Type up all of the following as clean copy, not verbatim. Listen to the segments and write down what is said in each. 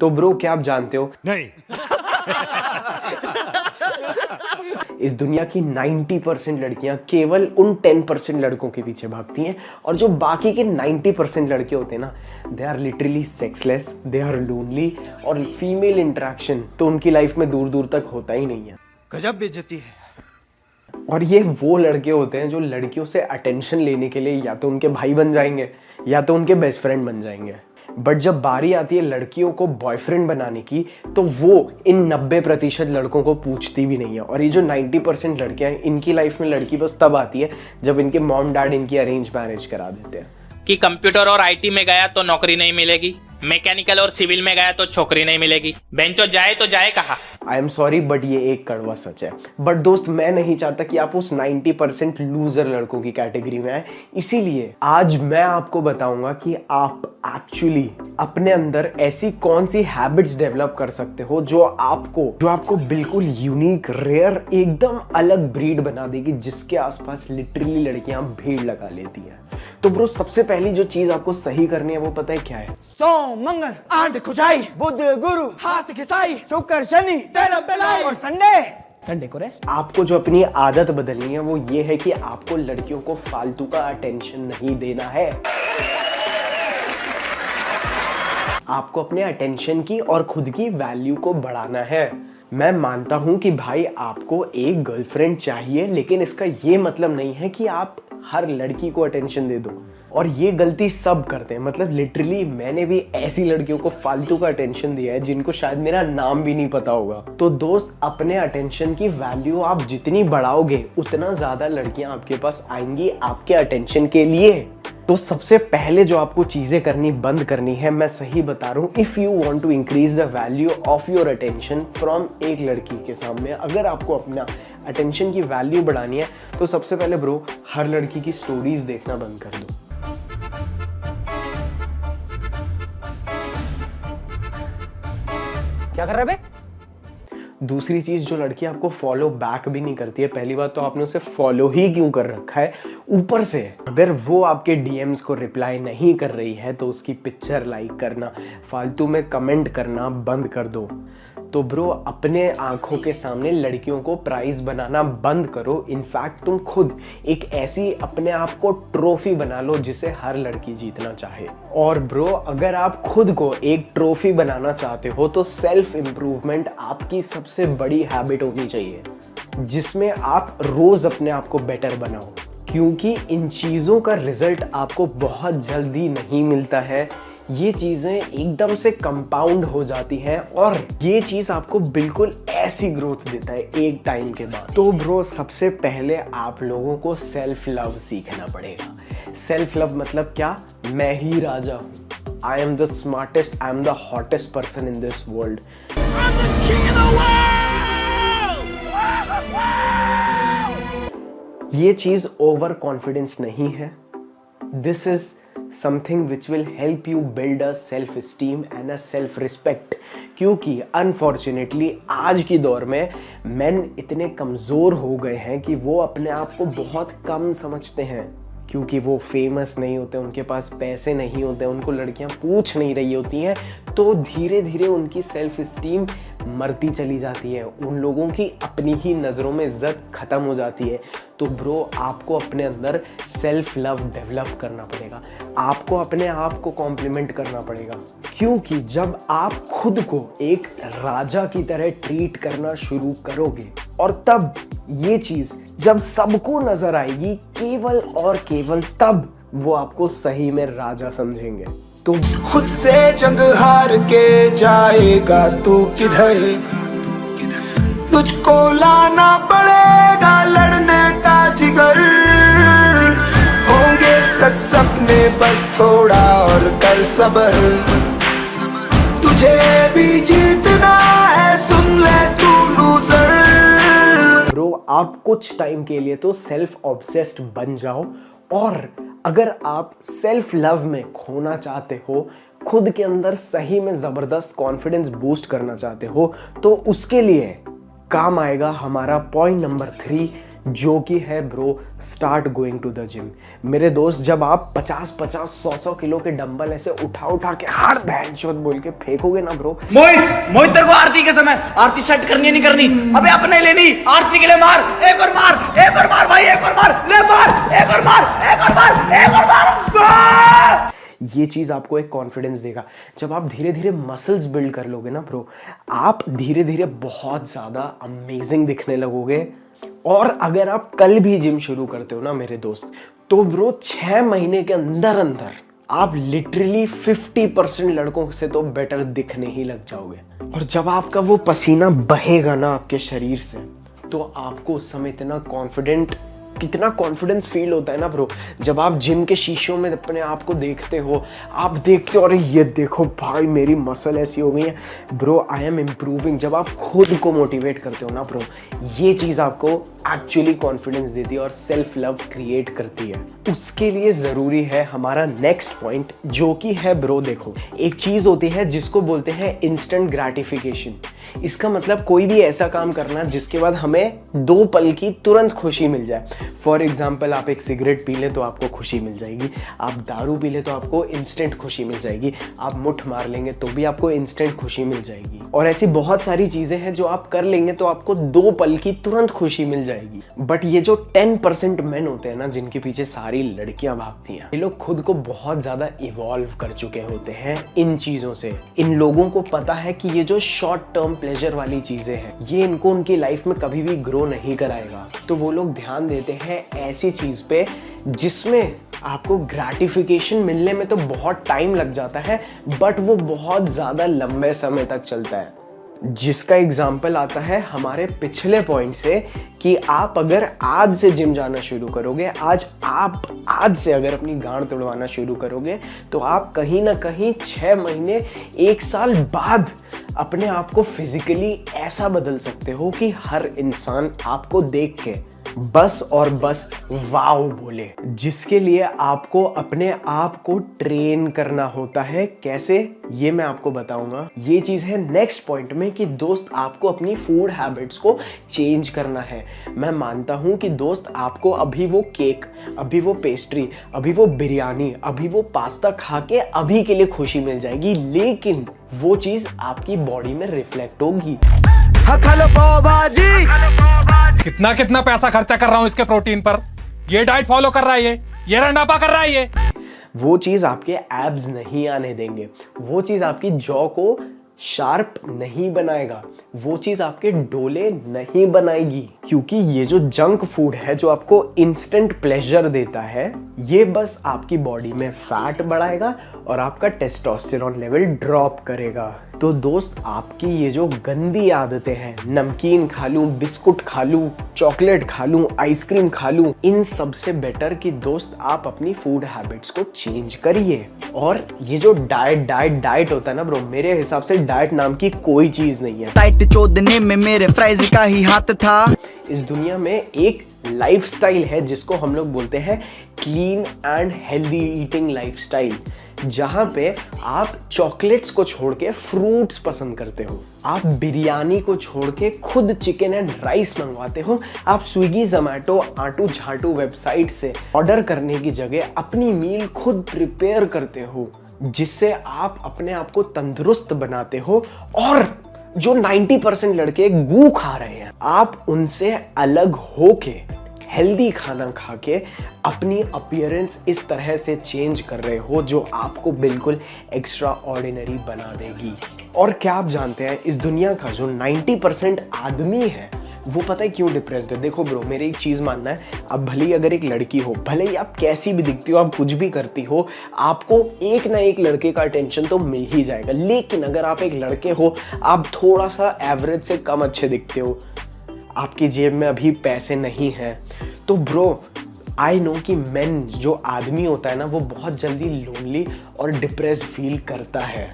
तो ब्रो क्या आप जानते हो नहीं। इस दुनिया की 90% लड़कियां केवल उन 10% लड़कों के पीछे भागती हैं, और जो बाकी के 90% लड़के होते हैं ना, they are literally sexless, they are lonely, और फीमेल इंटरेक्शन तो उनकी लाइफ में दूर दूर तक होता ही नहीं है। गजब बेइज्जती है। और ये वो लड़के होते हैं जो लड़कियों से अटेंशन लेने के लिए या तो उनके भाई बन जाएंगे या तो उनके बेस्ट फ्रेंड बन जाएंगे, बट जब बारी आती है लड़कियों को बॉयफ्रेंड बनाने की तो वो इन 90% लड़कों को पूछती भी नहीं है। और ये जो 90% लड़कियां हैं, इनकी लाइफ में लड़की बस तब आती है जब इनके मॉम डैड इनकी अरेंज मैरिज करा देते हैं। कि कंप्यूटर और आईटी में गया तो नौकरी नहीं मिलेगी, मैकेनिकल और सिविल में गया तो छोकरी नहीं मिलेगी, बेंचो जाए तो जाए कहाँ। आई एम सॉरी बट ये एक कड़वा सच है। बट दोस्त, मैं नहीं चाहता कि आप उस 90% लूजर लड़कों की कैटेगरी में आए, इसीलिए आज मैं आपको बताऊंगा कि आप एक्चुअली अपने अंदर ऐसी कौन सी हैबिट्स डेवलप कर सकते हो जो आपको बिल्कुल यूनिक, रेयर, एकदम अलग ब्रीड बना देगी, जिसके आसपास लिटरली लड़कियां भीड़ लगा लेती हैं। तो ब्रो, सबसे पहली जो चीज आपको सही करनी है वो पता है क्या है? सोम मंगल आंट खुजाई, बुध गुरु हाथ खिसाई, शुक्र शनि बेलाई और संडे को रेस्ट। आपको जो अपनी आदत बदलनी है वो ये है कि आपको लड़कियों को फालतू का अटेंशन नहीं देना है। आपको अपने अटेंशन की और खुद की वैल्यू को बढ़ाना है। मैं मानता हूं कि भाई आपको एक गर्लफ्रेंड चाहिए, लेकिन इसका ये मतलब नहीं है कि आप हर लड़की को अटेंशन दे दो। और ये गलती सब करते हैं, मतलब लिटरली मैंने भी ऐसी लड़कियों को फालतू का अटेंशन दिया है जिनको शायद मेरा नाम भी नहीं पता होगा। तो दोस्त, अपने अटेंशन की वैल्यू आप जितनी बढ़ाओगे उतना ज्यादा लड़कियां आपके पास आएंगी आपके अटेंशन के लिए। तो सबसे पहले जो आपको चीजें करनी बंद करनी है, मैं सही बता रहा हूं, if you want to increase the value of your attention from एक लड़की के सामने, अगर आपको अपना अटेंशन की वैल्यू बढ़ानी है तो सबसे पहले ब्रो, हर लड़की की स्टोरीज देखना बंद कर दो। क्या कर रहे बे? दूसरी चीज, जो लड़की आपको फॉलो बैक भी नहीं करती है, पहली बात तो आपने उसे फॉलो ही क्यों कर रखा है, ऊपर से अगर वो आपके डीएम्स को रिप्लाई नहीं कर रही है तो उसकी पिक्चर लाइक करना, फालतू में कमेंट करना बंद कर दो। तो ब्रो, अपने आंखों के सामने लड़कियों को प्राइज बनाना बंद करो। इनफैक्ट तुम खुद एक ऐसी अपने आप को ट्रॉफी बना लो जिसे हर लड़की जीतना चाहे। और ब्रो, अगर आप खुद को एक ट्रॉफी बनाना चाहते हो तो सेल्फ इंप्रूवमेंट आपकी सबसे बड़ी हैबिट होनी चाहिए, जिसमें आप रोज अपने आप को बेटर बनाओ, क्योंकि इन चीजों का रिजल्ट आपको बहुत जल्दी नहीं मिलता है। ये चीजें एकदम से कंपाउंड हो जाती हैं और ये चीज आपको बिल्कुल ऐसी ग्रोथ देता है एक टाइम के बाद। तो ब्रो, सबसे पहले आप लोगों को सेल्फ लव सीखना पड़ेगा। सेल्फ लव मतलब क्या? मैं ही राजा हूं, I am the smartest, I am the hottest person in this world. ये चीज ओवर कॉन्फिडेंस नहीं है, this is something which will help you build a self esteem and a self respect। क्योंकि unfortunately आज की दौर में मेन इतने कमज़ोर हो गए हैं कि वो अपने आप को बहुत कम समझते हैं, क्योंकि वो फेमस नहीं होते, उनके पास पैसे नहीं होते, उनको लड़कियां पूछ नहीं रही होती हैं, तो धीरे धीरे उनकी सेल्फ इस्टीम मरती चली जाती है, उन लोगों की अपनी ही नज़रों में इज्जत ख़त्म हो जाती है। तो ब्रो, आपको अपने अंदर सेल्फ लव डेवलप करना पड़ेगा, आपको अपने आप को कॉम्प्लीमेंट करना पड़ेगा, क्योंकि जब आप खुद को एक राजा की तरह ट्रीट करना शुरू करोगे और तब ये चीज़ जब सबको नजर आएगी, केवल और केवल तब वो आपको सही में राजा समझेंगे। तो खुद से जंग हार के जाएगा तू किधर, तुझको लाना पड़ेगा लड़ने का जिगर, होंगे सच सपने बस थोड़ा और कर सबर, तुझे भी जीतना है सुन ले तू लूजर। ब्रो, आप कुछ टाइम के लिए तो सेल्फ ऑब्सेस्ड बन जाओ, और अगर आप सेल्फ लव में खोना चाहते हो, खुद के अंदर सही में जबरदस्त कॉन्फिडेंस बूस्ट करना चाहते हो, तो उसके लिए काम आएगा हमारा पॉइंट नंबर 3, जो कि है bro start going to the gym. मेरे दोस्त, जब आप 50-50 100 किलो के डंबल ऐसे उठा के हार भैंचोद बोल के फेंकोगे ना ब्रो। मोहित तेरे को आरती के समय आरती सेट करनी है नहीं करनी? अबे अपने लेनी, आरती के लिए मार, एक और मार भाई, एक और मार, ले मार, एक और मार। ये चीज आपको एक कॉन्फिडेंस देगा। जब आप धीरे धीरे मसल्स बिल्ड कर लोगे ना ब्रो, आप धीरे धीरे बहुत ज्यादा अमेजिंग दिखने लगोगे। और अगर आप कल भी जिम शुरू करते हो ना मेरे दोस्त, तो ब्रो 6 महीने के अंदर अंदर आप लिटरली 50% लड़कों से तो बेटर दिखने ही लग जाओगे। और जब आपका वो पसीना बहेगा ना आपके शरीर से, तो आपको उस समय कितना कॉन्फिडेंस फील होता है ना ब्रो। जब आप जिम के शीशों में अपने आप को देखते हो, आप देखते हो अरे ये देखो भाई मेरी मसल ऐसी हो गई है ब्रो, आई एम इम्प्रूविंग। जब आप खुद को मोटिवेट करते हो ना ब्रो, ये चीज़ आपको एक्चुअली कॉन्फिडेंस देती है और सेल्फ लव क्रिएट करती है। उसके लिए ज़रूरी है हमारा नेक्स्ट पॉइंट, जो कि है ब्रो देखो, एक चीज़ होती है जिसको बोलते हैं इंस्टेंट ग्रेटिफिकेशन। इसका मतलब कोई भी ऐसा काम करना जिसके बाद हमें 2 पल की तुरंत खुशी मिल जाए। फॉर एग्जाम्पल, आप एक सिगरेट पी लें तो आपको खुशी मिल जाएगी, आप दारू पी लें तो आपको इंस्टेंट खुशी मिल जाएगी, आप मुट्ठ मार लेंगे तो भी आपको इंस्टेंट खुशी मिल जाएगी। और ऐसी बहुत सारी चीजें हैं जो आप कर लेंगे तो आपको 2 पल की तुरंत खुशी मिल जाएगी। बट ये जो 10% मेन होते हैं ना, जिनके पीछे सारी लड़कियां भागती हैं, ये लोग खुद को बहुत ज्यादा इवॉल्व कर चुके होते हैं इन चीजों से। इन लोगों को पता है कि ये जो शॉर्ट टर्म प्लेजर वाली चीजें हैं, ये इनको उनकी लाइफ में कभी भी ग्रो नहीं कराएगा। तो वो लोग ध्यान देते हैं ऐसी चीज पे जिसमें आपको ग्रेटिफिकेशन मिलने में तो बहुत टाइम लग जाता है, बट वो बहुत ज्यादा लंबे समय तक चलता है। जिसका एग्जाम्पल आता है हमारे पिछले पॉइंट से कि आप अगर आज से जिम जाना शुरू करोगे, आज से अगर अपनी गांड तोड़वाना शुरू करोगे, तो आप कहीं ना कहीं 6 महीने 1 साल बाद अपने आप को फिजिकली ऐसा बदल सकते हो कि हर इंसान आपको देख के बस और बस वाओ बोले। जिसके लिए आपको अपने आप को ट्रेन करना होता है। कैसे, ये मैं आपको बताऊंगा। ये चीज है नेक्स्ट पॉइंट में कि दोस्त आपको अपनी फूड हैबिट्स को चेंज करना है। मैं मानता हूं कि दोस्त आपको अभी वो केक, अभी वो पेस्ट्री, अभी वो बिरयानी, अभी वो पास्ता खा के अभी के लिए खुशी मिल जाएगी, लेकिन वो चीज आपकी बॉडी में रिफ्लेक्ट होगी। कितना पैसा खर्चा कर रहा हूँ इसके प्रोटीन पर, ये डाइट फॉलो कर रहा है, ये रंडापा कर रहा है, ये वो चीज आपके एब्स नहीं आने देंगे, वो चीज आपकी जॉ को शार्प नहीं बनाएगा, वो चीज आपके डोले नहीं बनाएगी। क्योंकि ये जो जंक फूड है जो आपको इंस्टेंट प्लेजर देता है, ये बस आपकी बॉडी में फैट बढ़ाएगा और आपका टेस्टोस्टेरोन लेवल ड्रॉप करेगा। तो दोस्त, आपकी ये जो गंदी आदतें हैं, नमकीन खा लूं, बिस्कुट खा लूं, चॉकलेट खा लूं, आइसक्रीम खा लूं, इन सब से बेटर कि दोस्त आप अपनी फूड हैबिट्स को चेंज करिए। और ये जो डाइट होता है ना ब्रो, मेरे हिसाब से डाइट नाम की कोई चीज नहीं है। टाइट चोदने में मेरे फ्राइज का ही हाथ था। इस दुनिया में एक लाइफस्टाइल है जिसको हम लोग बोलते हैं clean and healthy eating lifestyle, जहां पे आप चॉकलेट्स को छोड़ के फ्रूट्स पसंद करते हो, आप बिरयानी को छोड़ के खुद चिकन एंड राइस मंगवाते हो, आप स्विगी, जोमैटो, आटू झाटू वेबसाइट से ऑर्डर करने की जगह अपनी मील खुद प्रिपेयर करते हो, जिससे आप अपने आप को तंदुरुस्त बनाते हो। और जो 90% लड़के गू खा रहे हैं, आप उनसे अलग होके हेल्दी खाना खा के अपनी अपीयरेंस इस तरह से चेंज कर रहे हो जो आपको बिल्कुल एक्स्ट्रा ऑर्डिनरी बना देगी। और क्या आप जानते हैं, इस दुनिया का जो 90% आदमी है वो पता है क्यों डिप्रेस्ड है? देखो ब्रो, मेरी एक चीज मानना है, अब भले ही अगर एक लड़की हो, भले ही आप कैसी भी दिखती हो, आप कुछ भी करती हो, आपको एक ना एक लड़के का अटेंशन तो मिल ही जाएगा। लेकिन अगर आप एक लड़के हो, आप थोड़ा सा एवरेज से कम अच्छे दिखते हो, आपकी जेब में अभी पैसे नहीं हैं, तो ब्रो आई नो कि मेन जो आदमी होता है ना, वो बहुत जल्दी लोनली और डिप्रेस्ड फील करता है।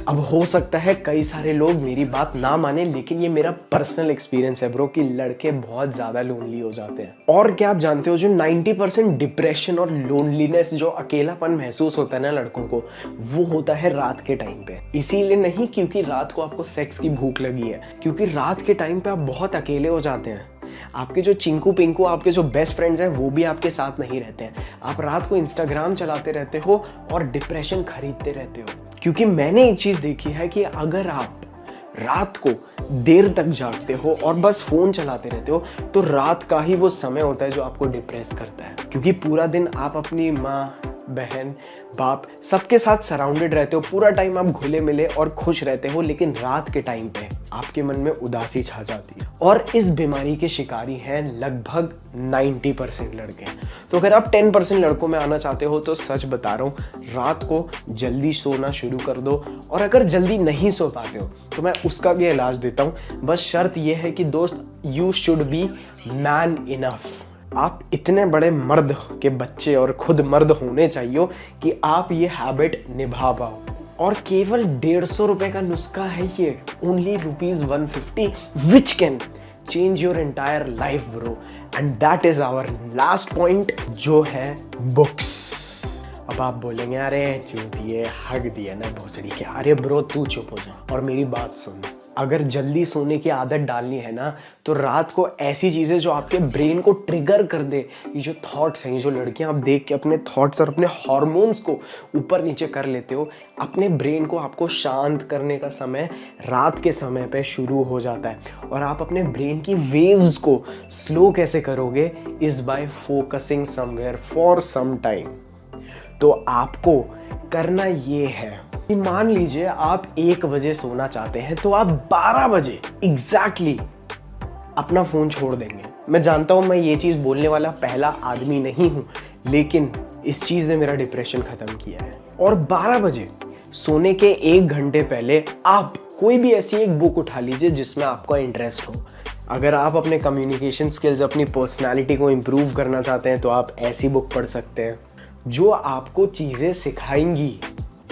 अब हो सकता है कई सारे लोग मेरी बात ना माने, लेकिन ये मेरा पर्सनल एक्सपीरियंस है ब्रो कि लड़के बहुत ज्यादा लोनली हो जाते हैं। और क्या आप जानते हो, जो 90% डिप्रेशन और लोनलीनेस, जो अकेलापन महसूस होता है ना लड़कों को, वो होता है रात के टाइम पे। इसीलिए नहीं क्योंकि रात को आपको सेक्स की भूख लगी है, क्योंकि रात के टाइम पे आप बहुत अकेले हो जाते हैं। आपके जो चिंकू पिंकू, आपके जो बेस्ट फ्रेंड्स हैं वो भी आपके साथ नहीं रहते हैं। आप रात को इंस्टाग्राम चलाते रहते हो और डिप्रेशन खरीदते रहते हो। क्योंकि मैंने एक चीज़ देखी है कि अगर आप रात को देर तक जागते हो और बस फ़ोन चलाते रहते हो तो रात का ही वो समय होता है जो आपको डिप्रेस करता है। क्योंकि पूरा दिन आप अपनी माँ, बहन, बाप सबके साथ सराउंडेड रहते हो, पूरा टाइम आप घुले मिले और खुश रहते हो, लेकिन रात के टाइम पे आपके मन में उदासी छा जाती है। और इस बीमारी के शिकारी हैं लगभग 90% लड़के। तो अगर आप 10% लड़कों में आना चाहते हो तो सच बता रहा हूँ, रात को जल्दी सोना शुरू कर दो। और अगर जल्दी नहीं सो पाते हो तो मैं उसका भी इलाज देता हूँ। बस शर्त यह है कि दोस्त, you should be man enough. आप इतने बड़े मर्द के बच्चे और खुद मर्द होने चाहिए कि आप ये हैबिट निभा पाओ। और केवल 150 रुपए का नुस्खा है ये, only ₹150, which can change your entire life bro. And that is our last point, जो है बुक्स। अब आप बोलेंगे अरे चूतिए, हक दिया ना भोसड़ी के। अरे ब्रो तू चुप हो जा और मेरी बात सुन। अगर जल्दी सोने की आदत डालनी है ना तो रात को ऐसी चीज़ें जो आपके ब्रेन को ट्रिगर कर दे, ये जो थॉट्स हैं, ये जो लड़कियां आप देख के अपने थॉट्स और अपने हार्मोन्स को ऊपर नीचे कर लेते हो, अपने ब्रेन को आपको शांत करने का समय रात के समय पे शुरू हो जाता है। और आप अपने ब्रेन की वेव्स को स्लो कैसे करोगे, is by focusing somewhere for some time. तो आपको करना ये है, मान लीजिए आप 1 बजे सोना चाहते हैं तो आप 12 बजे एग्जैक्टली अपना फोन छोड़ देंगे। मैं जानता हूं मैं ये चीज बोलने वाला पहला आदमी नहीं हूं, लेकिन इस चीज ने मेरा डिप्रेशन खत्म किया है। और 12 बजे सोने के 1 घंटे पहले आप कोई भी ऐसी एक बुक उठा लीजिए जिसमें आपका इंटरेस्ट हो। अगर आप अपने कम्युनिकेशन स्किल्स, अपनी पर्सनैलिटी को इम्प्रूव करना चाहते हैं तो आप ऐसी बुक पढ़ सकते हैं जो आपको चीज़ें सिखाएंगी।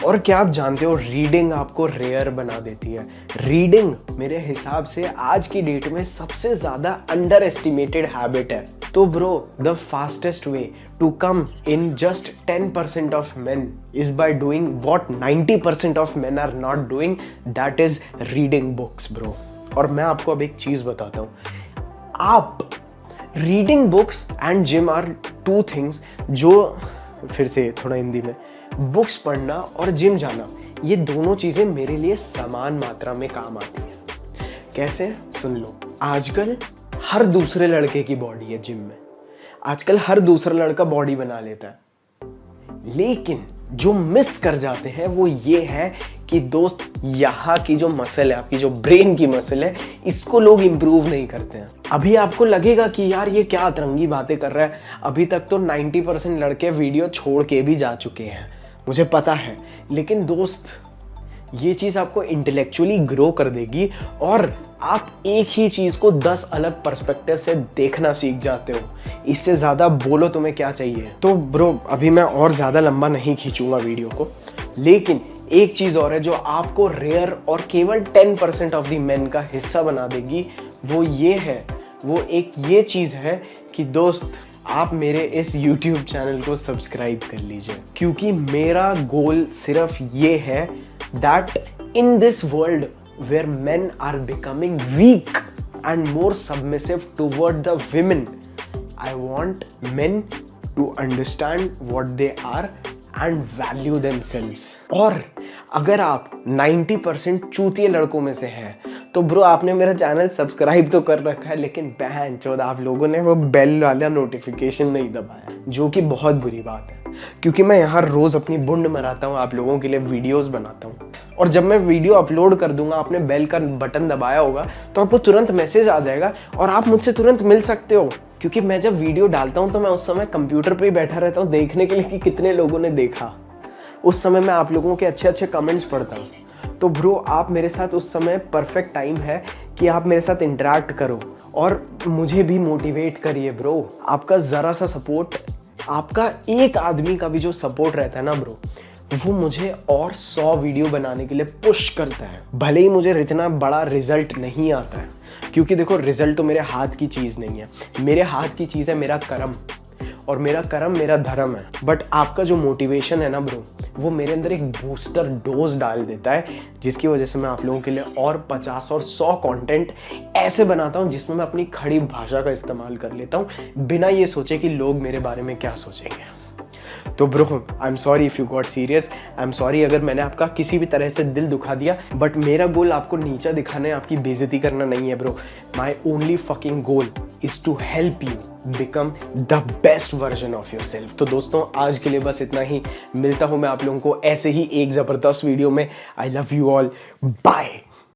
और क्या आप जानते हो, रीडिंग आपको रेयर बना देती है। रीडिंग मेरे हिसाब से आज की डेट में सबसे ज़्यादा अंडर एस्टिमेटेड हैबिट है। तो bro, the fastest way to come in just 10% of men is by doing what 90% of men are not doing, that is reading books bro. और मैं आपको अब एक चीज़ बताता हूँ, आप reading books and gym are 2 things जो, फिर से थोड़ा हिंदी में, बुक्स पढ़ना और जिम जाना, ये दोनों चीज़ें मेरे लिए समान मात्रा में काम आती हैं। कैसे, सुन लो। आजकल हर दूसरे लड़के की बॉडी है जिम में, आजकल हर दूसरा लड़का बॉडी बना लेता है, लेकिन जो मिस कर जाते हैं वो ये है कि दोस्त, यहाँ की जो मसल है, आपकी जो ब्रेन की मसल है, इसको लोग इंप्रूव नहीं करते हैं। अभी आपको लगेगा कि यार ये क्या अतरंगी बातें कर रहा है, अभी तक तो 90% लड़के वीडियो छोड़ के भी जा चुके हैं, मुझे पता है। लेकिन दोस्त, ये चीज़ आपको इंटेलेक्चुअली ग्रो कर देगी और आप एक ही चीज़ को 10 अलग पर्सपेक्टिव से देखना सीख जाते हो। इससे ज़्यादा बोलो तुम्हें क्या चाहिए। तो ब्रो, अभी मैं और ज़्यादा लंबा नहीं खींचूंगा वीडियो को, लेकिन एक चीज़ और है जो आपको रेयर और केवल 10% ऑफ द मेन का हिस्सा बना देगी। वो ये है, वो एक ये चीज़ है कि दोस्त, आप मेरे इस YouTube चैनल को सब्सक्राइब कर लीजिए, क्योंकि मेरा गोल सिर्फ ये है that in this world where men are becoming weak and more submissive toward the women, I want men to understand what they are and value themselves. और अगर आप 90% चूतिए लड़कों में से हैं तो ब्रो, आपने मेरा चैनल सब्सक्राइब तो कर रखा है, लेकिन बहनचोद आप लोगों ने वो बेल वाला नोटिफिकेशन नहीं दबाया, जो कि बहुत बुरी बात है। क्योंकि मैं यहाँ रोज़ अपनी बुंड मराता हूँ, आप लोगों के लिए वीडियोस बनाता हूँ, और जब मैं वीडियो अपलोड कर दूंगा, आपने बेल का बटन दबाया होगा तो आपको तुरंत मैसेज आ जाएगा और आप मुझसे तुरंत मिल सकते हो। क्योंकि मैं जब वीडियो डालता हूँ तो मैं उस समय कंप्यूटर पे ही बैठा रहता हूँ देखने के लिए कि कितने लोगों ने देखा। उस समय मैं आप लोगों के अच्छे अच्छे कमेंट्स पढ़ता हूँ। तो ब्रो, आप मेरे साथ उस समय परफेक्ट टाइम है कि आप मेरे साथ इंटरेक्ट करो और मुझे भी मोटिवेट करिए ब्रो। आपका ज़रा सा सपोर्ट, आपका एक आदमी का भी जो सपोर्ट रहता है ना ब्रो, वो मुझे और 100 वीडियो बनाने के लिए पुश करता है। भले ही मुझे इतना बड़ा रिजल्ट नहीं आता है, क्योंकि देखो, रिजल्ट तो मेरे हाथ की चीज़ नहीं है, मेरे हाथ की चीज़ है मेरा कर्म। और मेरा कर्म मेरा धर्म है। बट आपका जो मोटिवेशन है ना ब्रो, वो मेरे अंदर एक बूस्टर डोज डाल देता है, जिसकी वजह से मैं आप लोगों के लिए और 50 और 100 कंटेंट ऐसे बनाता हूँ जिसमें मैं अपनी खड़ी भाषा का इस्तेमाल कर लेता हूँ बिना ये सोचे कि लोग मेरे बारे में क्या सोचेंगे। तो bro I am sorry if you got serious, I am sorry अगर मैंने आपका किसी भी तरह से दिल दुखा दिया, बट मेरा गोल आपको नीचा दिखाना है, आपकी बेइज्जती करना नहीं है bro. My only fucking goal is to help you become the best version of yourself. तो दोस्तों आज के लिए बस इतना ही, मिलता हूँ मैं आप लोगों को ऐसे ही एक ज़बरदस्त वीडियो में। I love you all, bye.